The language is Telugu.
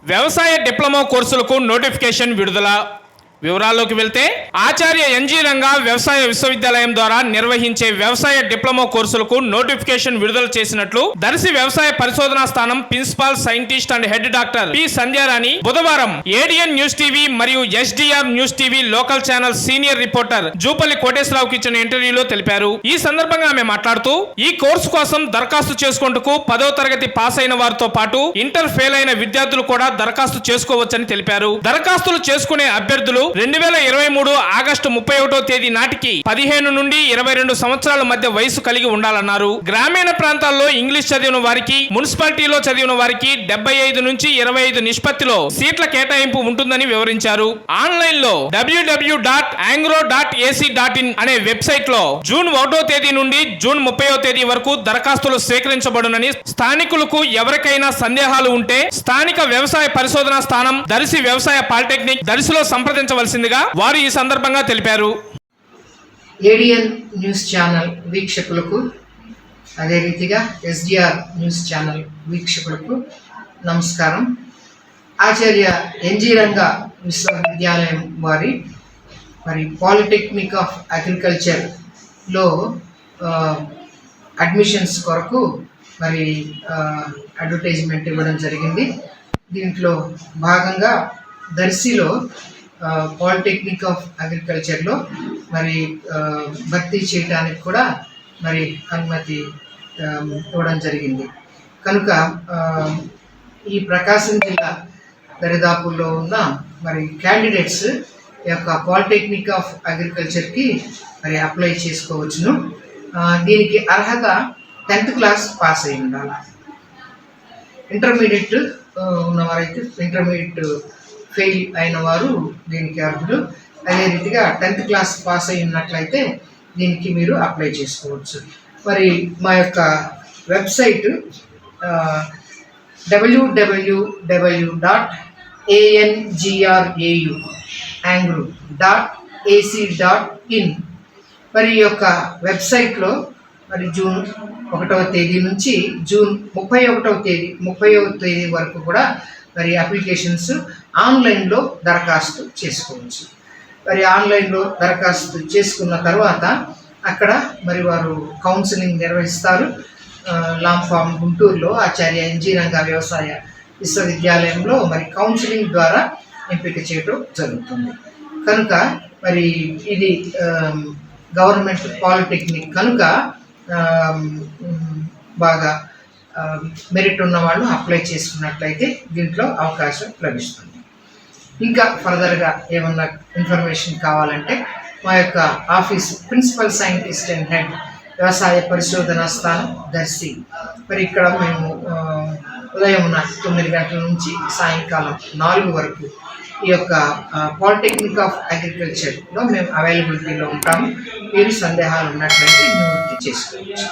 వ్యవసాయ డిప్లొమా కోర్సులకు నోటిఫికేషన్ విడుదల. వివరాల్లోకి వెళ్తే ఆచార్య ఎన్జీ రంగా వ్యవసాయ విశ్వవిద్యాలయం ద్వారా నిర్వహించే వ్యవసాయ డిప్లొమా కోర్సులకు నోటిఫికేషన్ విడుదల చేసినట్లు దర్శి వ్యవసాయ పరిశోధనా స్థానం principal scientist and head doctor P Sandhyarani బుధవారం ఏడిఎన్ న్యూస్ టీవీ మరియు SDR news TV local channel senior reporter Jupalli కోటేశ్వరరావుకి ఇచ్చిన ఇంటర్వ్యూలో తెలిపారు. ఈ సందర్భంగా ఆమె మాట్లాడుతూ ఈ కోర్సు కోసం దరఖాస్తు చేసుకుంటూ 10వ తరగతి పాస్ అయిన వారితో పాటు ఇంటర్ ఫెయిల్ అయిన విద్యార్థులు కూడా దరఖాస్తు చేసుకోవచ్చని తెలిపారు. దరఖాస్తులు చేసుకునే అభ్యర్థులు 2023 ఆగస్టు 31వ తేదీ నాటికి 15 నుండి 22 సంవత్సరాల మధ్య వయసు కలిగి ఉండాలన్నారు. గ్రామీణ ప్రాంతాల్లో ఇంగ్లీష్ చదివిన వారికి, మున్సిపాలిటీలో చదివిన వారికి 75 నుంచి 25 నిష్పత్తిలో సీట్ల కేటాయింపు ఉంటుందని వివరించారు. ఆన్లైన్ లో www.angro.ac.in అనే వెబ్సైట్ లో జూన్ 1వ తేదీ నుండి జూన్ 30వ తేదీ వరకు దరఖాస్తులు స్వీకరించబడునని, స్థానికులకు ఎవరికైనా సందేహాలు ఉంటే స్థానిక వ్యవసాయ పరిశోధనా స్థానం దర్శి వ్యవసాయ పాలిటెక్నిక్ దర్శిలో సంప్రదించవలసిందిగా వారు ఈ సందర్భంగా తెలిపారు. ఏడిఎన్ న్యూస్ ఛానల్ వీక్షకులకు, అదే రీతిగా ఎస్డిఆర్ న్యూస్ ఛానల్ వీక్షకులకు నమస్కారం. ఆచార్య ఎన్జీ రంగా విశ్వవిద్యాలయం వారి పాలిటెక్నిక్ ఆఫ్ అగ్రికల్చర్లో అడ్మిషన్స్ కొరకు అడ్వర్టైజ్మెంట్ ఇవ్వడం జరిగింది. దీంట్లో భాగంగా దర్శిలో పాలిటెక్నిక్ ఆఫ్ అగ్రికల్చర్లో భర్తీ చేయడానికి కూడా అనుమతి ఇవ్వడం జరిగింది. కనుక ఈ ప్రకాశం జిల్లా దరిదాపుల్లో ఉన్న క్యాండిడేట్స్ యొక్క పాలిటెక్నిక్ ఆఫ్ అగ్రికల్చర్కి అప్లై చేసుకోవచ్చును. దీనికి అర్హత 10th క్లాస్ పాస్ అయి ఉండాలి. ఇంటర్మీడియట్ ఉన్నవారైతే ఇంటర్మీడియట్ ఫెయిల్ అయిన వారు దీనికి అర్హులు. అదే రీతిగా 10th క్లాస్ పాస్ అయి ఉన్నట్లయితే దీనికి మీరు అప్లై చేసుకోవచ్చు. మా యొక్క వెబ్సైట్ www.angrau.ac.in. ఈ యొక్క వెబ్సైట్లో జూన్ 1వ తేదీ నుంచి జూన్ 31వ తేదీ వరకు కూడా అప్లికేషన్స్ ఆన్లైన్లో దరఖాస్తు చేసుకోవచ్చు. ఆన్లైన్లో దరఖాస్తు చేసుకున్న తర్వాత అక్కడ వారు కౌన్సిలింగ్ నిర్వహిస్తారు. లాంఫామ్ గుంటూరులో ఆచార్య ఎన్జీ రంగా వ్యవసాయ విశ్వవిద్యాలయంలో కౌన్సిలింగ్ ద్వారా ఎంపిక చేయడం జరుగుతుంది. కనుక ఇది గవర్నమెంట్ పాలిటెక్నిక్ కనుక బాగా మెరిట్ ఉన్న వాళ్ళు అప్లై చేసుకున్నట్లయితే దీంట్లో అవకాశం లభిస్తుంది. ఇంకా ఫర్దర్గా ఏమన్నా ఇన్ఫర్మేషన్ కావాలంటే మా యొక్క office principal scientist and head వ్యవసాయ పరిశోధనా స్థానం దర్శి. ఇక్కడ మేము ఉదయం 9 గంటల నుంచి సాయంకాలం 4 వరకు ఈ యొక్క పాలిటెక్నిక్ ఆఫ్ అగ్రికల్చర్లో మేము అవైలబిలిటీలో ఉంటాము. మీరు సందేహాలు ఉన్నట్లయితే నివృత్తి చేసుకోవచ్చు.